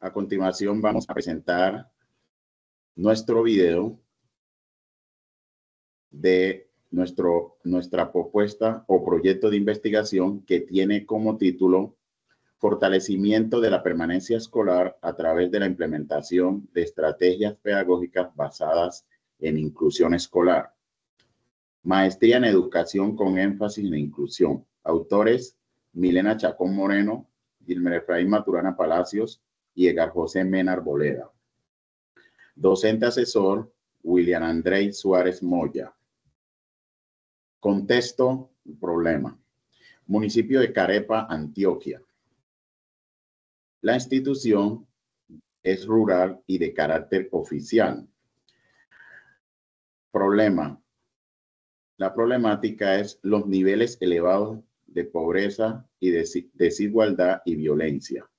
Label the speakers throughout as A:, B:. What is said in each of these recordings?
A: A continuación vamos a presentar nuestro video de nuestra propuesta o proyecto de investigación que tiene como título Fortalecimiento de la permanencia escolar a través de la implementación de estrategias pedagógicas basadas en inclusión escolar. Maestría en Educación con énfasis en inclusión. Autores: Milena Chacón Moreno, Gilmer Efraín Maturana Palacios y Edgar José Mena Arboleda. Docente asesor: William Andrei Suárez Moya. Contexto y problema. Municipio de Carepa, Antioquia. La institución es rural y de carácter oficial. Problema. La problemática es los niveles elevados de pobreza y desigualdad y violencia.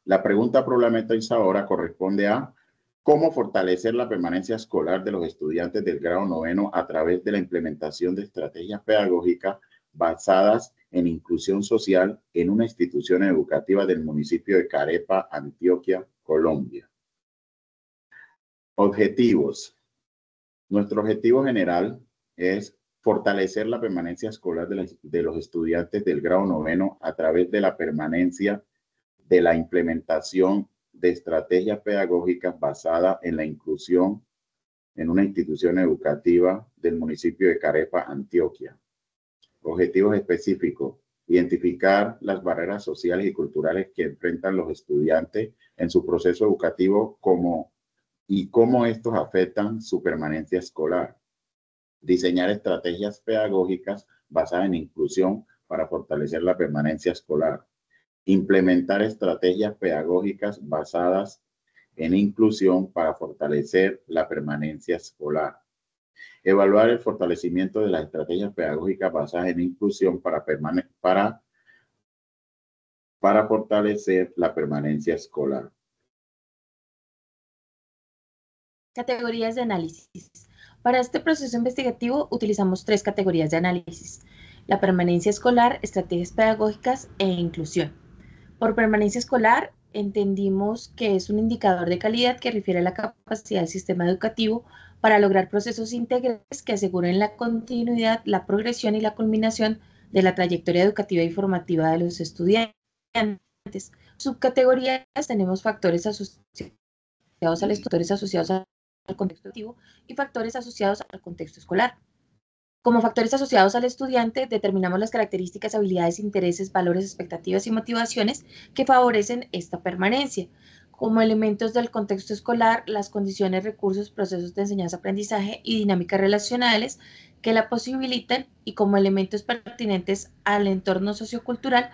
A: La pregunta problematizadora corresponde a cómo fortalecer la permanencia escolar de los estudiantes del grado noveno a través de la implementación de estrategias pedagógicas basadas en inclusión social en una institución educativa del municipio de Carepa, Antioquia, Colombia. Objetivos. Nuestro objetivo general es fortalecer la permanencia escolar de los estudiantes del grado noveno a través de la permanencia de la implementación de estrategias pedagógicas basadas en la inclusión en una institución educativa del municipio de Carepa, Antioquia. Objetivos específicos: identificar las barreras sociales y culturales que enfrentan los estudiantes en su proceso educativo y cómo estos afectan su permanencia escolar. Diseñar estrategias pedagógicas basadas en inclusión para fortalecer la permanencia escolar. Implementar estrategias pedagógicas basadas en inclusión para fortalecer la permanencia escolar. Evaluar el fortalecimiento de las estrategias pedagógicas basadas en inclusión para fortalecer la permanencia escolar.
B: Categorías de análisis. Para este proceso investigativo utilizamos 3 categorías de análisis: la permanencia escolar, estrategias pedagógicas e inclusión. Por permanencia escolar entendimos que es un indicador de calidad que refiere a la capacidad del sistema educativo para lograr procesos integrales que aseguren la continuidad, la progresión y la culminación de la trayectoria educativa y formativa de los estudiantes. Subcategorías tenemos factores asociados al contexto educativo y factores asociados al contexto escolar. Como factores asociados al estudiante, determinamos las características, habilidades, intereses, valores, expectativas y motivaciones que favorecen esta permanencia. Como elementos del contexto escolar, las condiciones, recursos, procesos de enseñanza-aprendizaje y dinámicas relacionales que la posibilitan, y como elementos pertinentes al entorno sociocultural,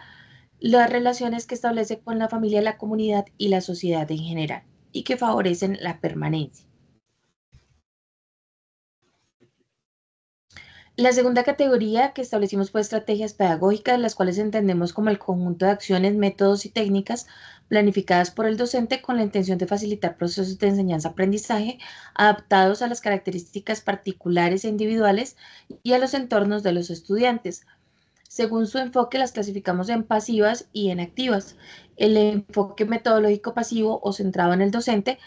B: las relaciones que establece con la familia, la comunidad y la sociedad en general, y que favorecen la permanencia. La segunda categoría que establecimos fue estrategias pedagógicas, las cuales entendemos como el conjunto de acciones, métodos y técnicas planificadas por el docente con la intención de facilitar procesos de enseñanza-aprendizaje adaptados a las características particulares e individuales y a los entornos de los estudiantes. Según su enfoque, las clasificamos en pasivas y en activas. El enfoque metodológico pasivo o centrado en el docente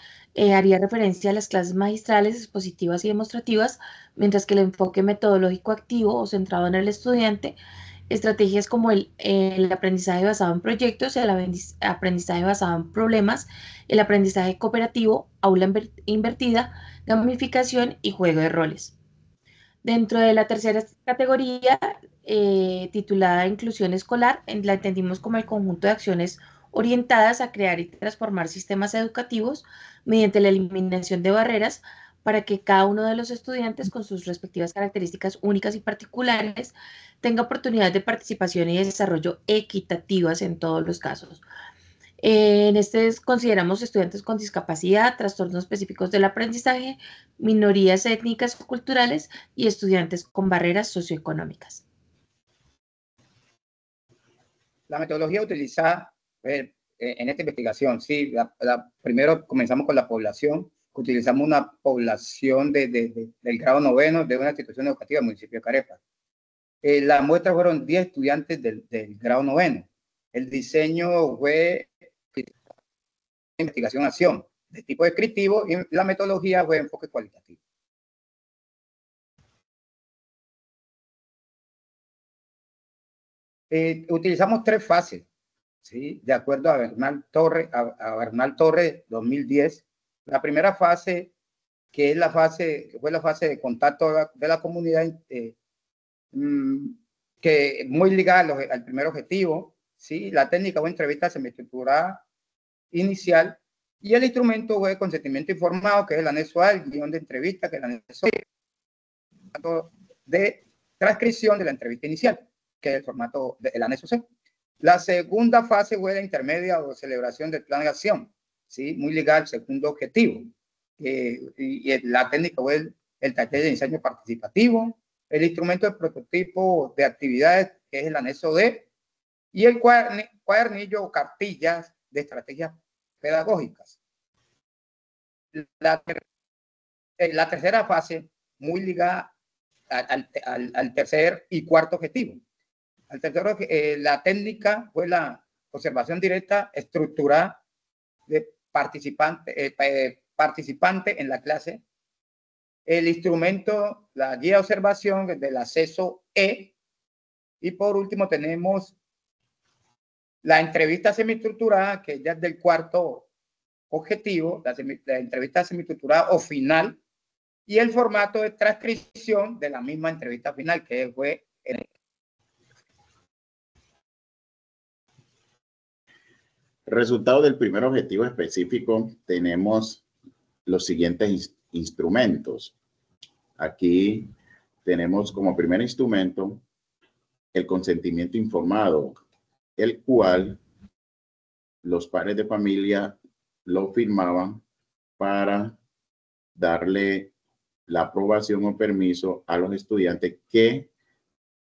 B: haría referencia a las clases magistrales, expositivas y demostrativas, mientras que el enfoque metodológico activo o centrado en el estudiante, estrategias como el aprendizaje basado en proyectos, el aprendizaje basado en problemas, el aprendizaje cooperativo, aula invertida, gamificación y juego de roles. Dentro de la tercera categoría, titulada Inclusión Escolar, la entendimos como el conjunto de acciones orientadas a crear y transformar sistemas educativos mediante la eliminación de barreras para que cada uno de los estudiantes, con sus respectivas características únicas y particulares, tenga oportunidades de participación y desarrollo equitativas en todos los casos. En este consideramos estudiantes con discapacidad, trastornos específicos del aprendizaje, minorías étnicas o culturales y estudiantes con barreras socioeconómicas.
C: La metodología utilizada en esta investigación, sí, primero comenzamos con la población. Utilizamos una población del grado noveno de una institución educativa del municipio de Carepa. Las muestras fueron 10 estudiantes del grado noveno. El diseño fue investigación-acción de tipo descriptivo y la metodología fue enfoque cualitativo. Utilizamos 3 fases, ¿sí? De acuerdo a Bernal Torres 2010. La primera fase, que fue la fase de contacto de la comunidad, que muy ligada al primer objetivo, ¿sí? La técnica o entrevista semiestructurada inicial, y el instrumento fue consentimiento informado, que es el anexo A, el guión de entrevista, que es el anexo de transcripción de la entrevista inicial, que es el formato del anexo C. La segunda fase fue la intermedia o celebración del plan de acción, ¿sí? Muy ligada al segundo objetivo. Y la técnica fue el taller de diseño participativo, el instrumento de prototipo de actividades, que es el anexo D, y el cuadernillo o cartillas de estrategias pedagógicas. La tercera fase, muy ligada al tercer y cuarto objetivo. Al tercero, la técnica fue la observación directa estructurada de participante en la clase. El instrumento, la guía de observación del acceso E. Y por último tenemos la entrevista semiestructurada, que ya es del cuarto objetivo, la entrevista semiestructurada o final, y el formato de transcripción de la misma entrevista final, que fue en
A: Resultado del primer objetivo específico, tenemos los siguientes instrumentos. Aquí tenemos como primer instrumento el consentimiento informado, el cual los padres de familia lo firmaban para darle la aprobación o permiso a los estudiantes que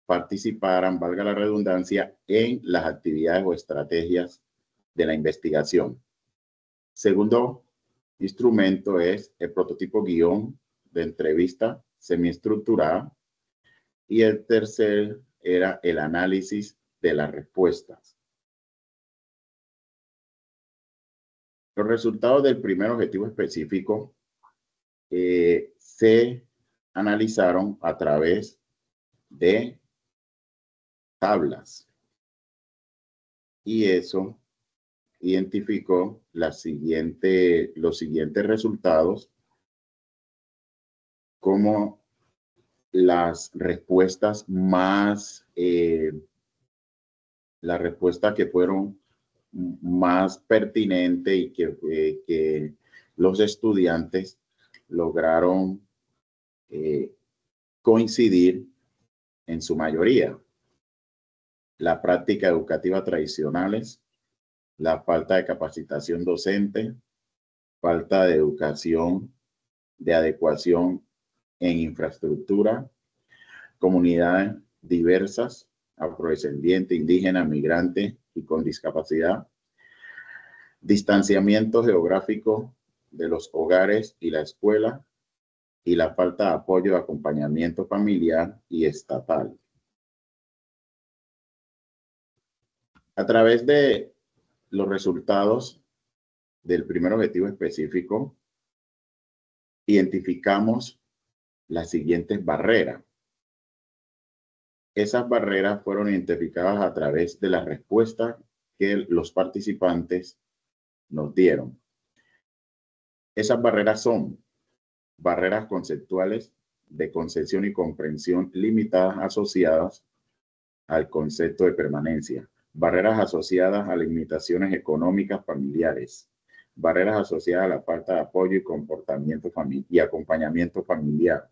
A: participaran, valga la redundancia, en las actividades o estrategias de la investigación. Segundo instrumento es el prototipo guión de entrevista semiestructurada, y el tercer era el análisis de las respuestas. Los resultados del primer objetivo específico se analizaron a través de tablas, y eso identificó los siguientes resultados como las respuestas las respuestas que fueron más pertinentes y que los estudiantes lograron coincidir en su mayoría. La práctica educativa tradicionales, la falta de capacitación docente, falta de educación de adecuación en infraestructura, comunidades diversas, afrodescendientes, indígenas, migrantes y con discapacidad, distanciamiento geográfico de los hogares y la escuela, y la falta de apoyo de acompañamiento familiar y estatal. A través de los resultados del primer objetivo específico, identificamos las siguientes barreras. Esas barreras fueron identificadas a través de las respuestas que los participantes nos dieron. Esas barreras son barreras conceptuales de concepción y comprensión limitadas asociadas al concepto de permanencia, barreras asociadas a limitaciones económicas familiares, barreras asociadas a la falta de apoyo y comportamiento y acompañamiento familiar,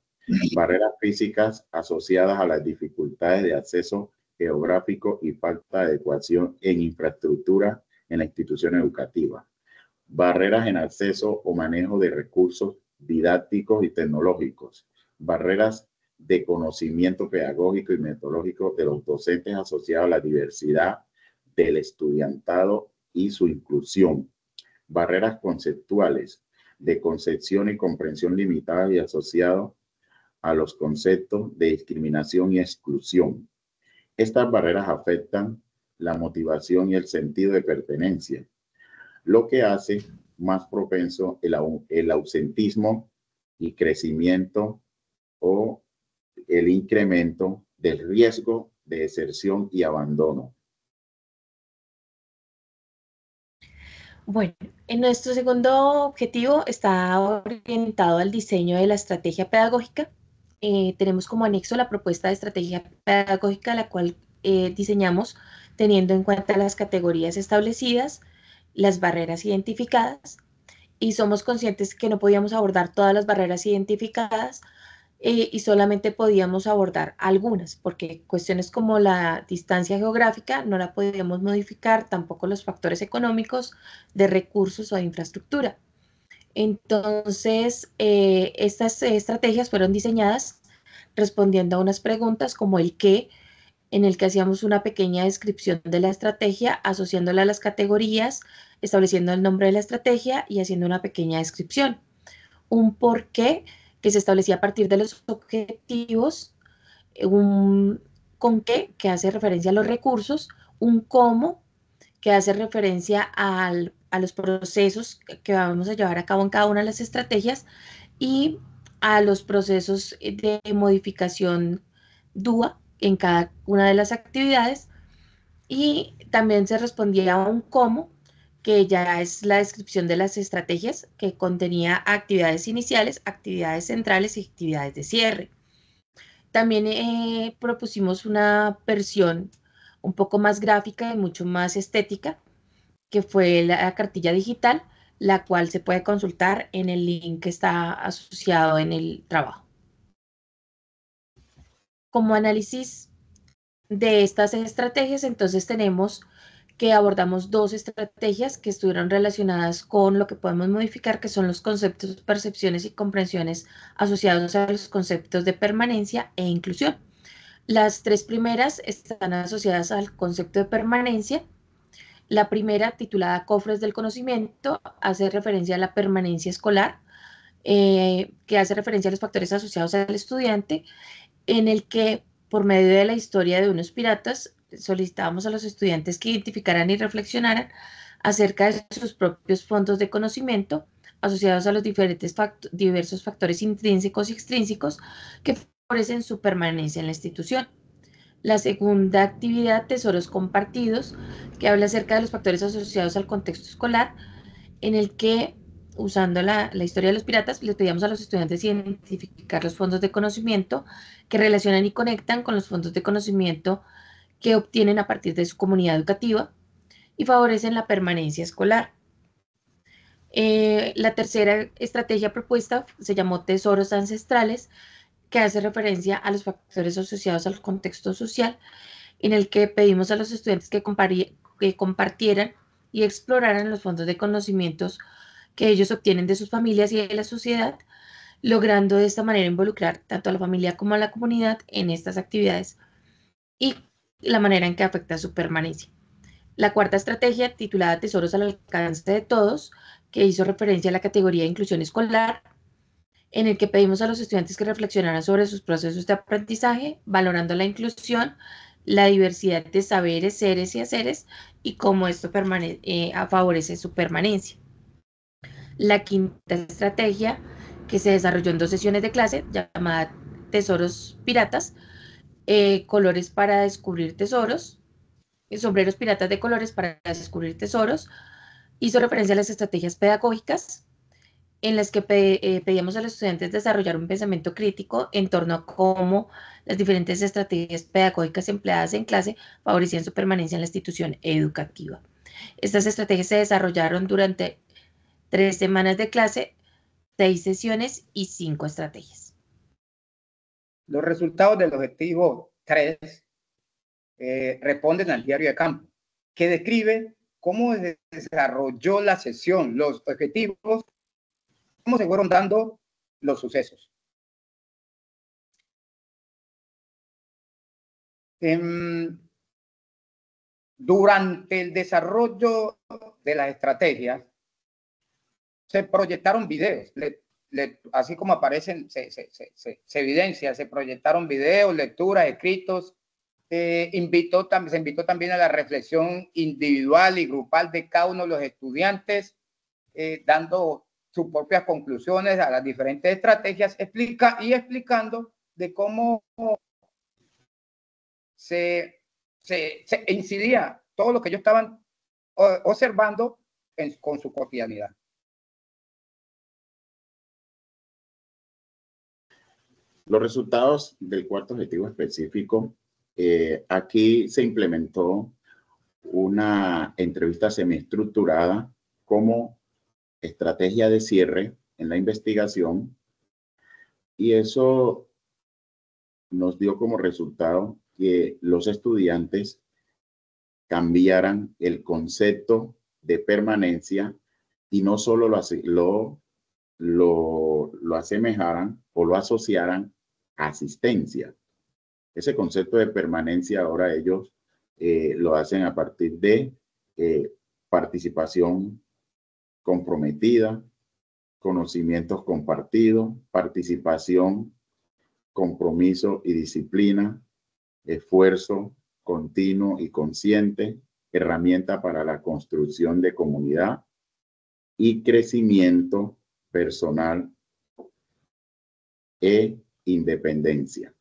A: barreras físicas asociadas a las dificultades de acceso geográfico y falta de adecuación en infraestructura en la institución educativa, barreras en acceso o manejo de recursos didácticos y tecnológicos, barreras de conocimiento pedagógico y metodológico de los docentes asociados a la diversidad del estudiantado y su inclusión, barreras conceptuales de concepción y comprensión limitadas y asociados a los conceptos de discriminación y exclusión. Estas barreras afectan la motivación y el sentido de pertenencia, lo que hace más propenso el ausentismo y crecimiento o el incremento del riesgo de deserción y abandono.
B: Bueno, en nuestro segundo objetivo está orientado al diseño de la estrategia pedagógica. Tenemos como anexo la propuesta de estrategia pedagógica, la cual diseñamos teniendo en cuenta las categorías establecidas, las barreras identificadas, y somos conscientes que no podíamos abordar todas las barreras identificadas, y solamente podíamos abordar algunas, porque cuestiones como la distancia geográfica no la podíamos modificar, tampoco los factores económicos, de recursos o de infraestructura. Entonces, estas estrategias fueron diseñadas respondiendo a unas preguntas como el qué, en el que hacíamos una pequeña descripción de la estrategia, asociándola a las categorías, estableciendo el nombre de la estrategia y haciendo una pequeña descripción. Un por qué, que se establecía a partir de los objetivos, un con qué, que hace referencia a los recursos, un cómo, que hace referencia a los procesos que vamos a llevar a cabo en cada una de las estrategias, y a los procesos de modificación DUA en cada una de las actividades, y también se respondía a un cómo, que ya es la descripción de las estrategias, que contenía actividades iniciales, actividades centrales y actividades de cierre. También propusimos una versión un poco más gráfica y mucho más estética, que fue la cartilla digital, la cual se puede consultar en el link que está asociado en el trabajo. Como análisis de estas estrategias, entonces tenemos que abordamos dos estrategias que estuvieron relacionadas con lo que podemos modificar, que son los conceptos, percepciones y comprensiones asociados a los conceptos de permanencia e inclusión. Las tres primeras están asociadas al concepto de permanencia. La primera, titulada Cofres del Conocimiento, hace referencia a la permanencia escolar, que hace referencia a los factores asociados al estudiante, en el que, por medio de la historia de unos piratas, solicitábamos a los estudiantes que identificaran y reflexionaran acerca de sus propios fondos de conocimiento asociados a los diversos factores intrínsecos y extrínsecos que favorecen su permanencia en la institución. La segunda actividad, Tesoros Compartidos, que habla acerca de los factores asociados al contexto escolar, en el que, usando la historia de los piratas, les pedíamos a los estudiantes identificar los fondos de conocimiento que relacionan y conectan con los fondos de conocimiento que obtienen a partir de su comunidad educativa y favorecen la permanencia escolar. La tercera estrategia propuesta se llamó Tesoros Ancestrales, que hace referencia a los factores asociados al contexto social, en el que pedimos a los estudiantes que compartieran y exploraran los fondos de conocimientos que ellos obtienen de sus familias y de la sociedad, logrando de esta manera involucrar tanto a la familia como a la comunidad en estas actividades y la manera en que afecta su permanencia. La cuarta estrategia, titulada Tesoros al alcance de todos, que hizo referencia a la categoría de inclusión escolar, en el que pedimos a los estudiantes que reflexionaran sobre sus procesos de aprendizaje, valorando la inclusión, la diversidad de saberes, seres y haceres, y cómo esto favorece su permanencia. La quinta estrategia, que se desarrolló en 2 sesiones de clase, llamada Tesoros Piratas, colores para descubrir tesoros, sombreros piratas de colores para descubrir tesoros, hizo referencia a las estrategias pedagógicas, en las que pedíamos a los estudiantes desarrollar un pensamiento crítico en torno a cómo las diferentes estrategias pedagógicas empleadas en clase favorecían su permanencia en la institución educativa. Estas estrategias se desarrollaron durante 3 semanas de clase, 6 sesiones y 5 estrategias.
C: Los resultados del objetivo 3 responden al diario de campo, que describe cómo se desarrolló la sesión, los objetivos, cómo se fueron dando los sucesos. Durante el desarrollo de las estrategias, se proyectaron videos, así como aparecen, se evidencia, se proyectaron videos, lecturas, escritos. Se invitó también a la reflexión individual y grupal de cada uno de los estudiantes. dando sus propias conclusiones a las diferentes estrategias, explicando de cómo se incidía todo lo que ellos estaban observando con su cotidianidad.
A: Los resultados del cuarto objetivo específico, aquí se implementó una entrevista semiestructurada como estrategia de cierre en la investigación, y eso nos dio como resultado que los estudiantes cambiaran el concepto de permanencia y no solo lo asemejaran o lo asociaran a asistencia. Ese concepto de permanencia ahora ellos lo hacen a partir de participación comprometida, conocimientos compartidos, participación, compromiso y disciplina, esfuerzo continuo y consciente, herramienta para la construcción de comunidad y crecimiento personal e independencia.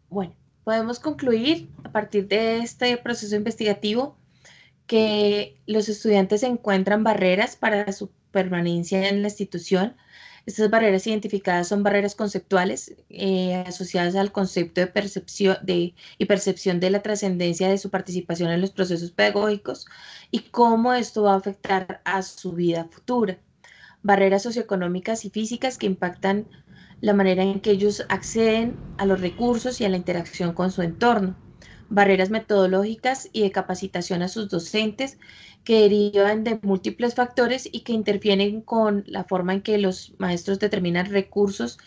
B: Bueno, podemos concluir a partir de este proceso investigativo que los estudiantes encuentran barreras para su permanencia en la institución. Estas barreras identificadas son barreras conceptuales asociadas al concepto de percepción de la trascendencia de su participación en los procesos pedagógicos y cómo esto va a afectar a su vida futura. Barreras socioeconómicas y físicas que impactan la manera en que ellos acceden a los recursos y a la interacción con su entorno. Barreras metodológicas y de capacitación a sus docentes que derivan de múltiples factores y que interfieren con la forma en que los maestros determinan recursos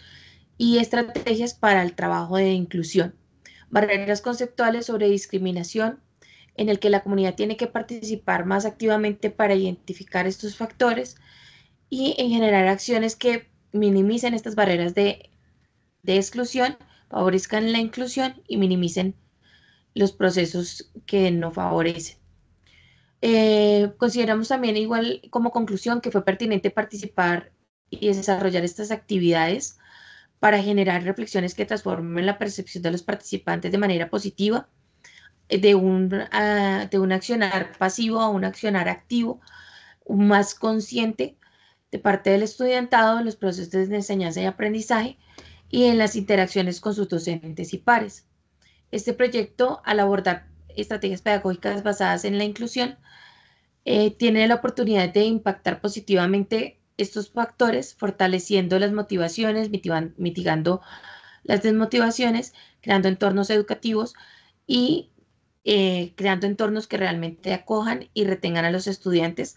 B: y estrategias para el trabajo de inclusión. Barreras conceptuales sobre discriminación, en el que la comunidad tiene que participar más activamente para identificar estos factores y en generar acciones que minimicen estas barreras de exclusión, favorezcan la inclusión y minimicen los procesos que no favorecen. Consideramos también igual como conclusión que fue pertinente participar y desarrollar estas actividades para generar reflexiones que transformen la percepción de los participantes de manera positiva, de un accionar pasivo a un accionar activo, más consciente de parte del estudiantado en los procesos de enseñanza y aprendizaje y en las interacciones con sus docentes y pares. Este proyecto, al abordar estrategias pedagógicas basadas en la inclusión, tiene la oportunidad de impactar positivamente estos factores, fortaleciendo las motivaciones, mitigando las desmotivaciones, creando entornos educativos y creando entornos que realmente acojan y retengan a los estudiantes,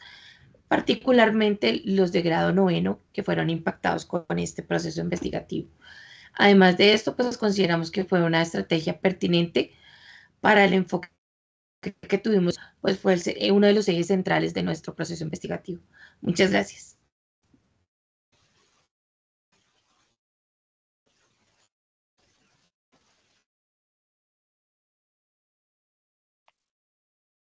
B: particularmente los de grado noveno que fueron impactados con este proceso investigativo. Además de esto, pues consideramos que fue una estrategia pertinente para el enfoque que tuvimos, pues fue uno de los ejes centrales de nuestro proceso investigativo. Muchas gracias.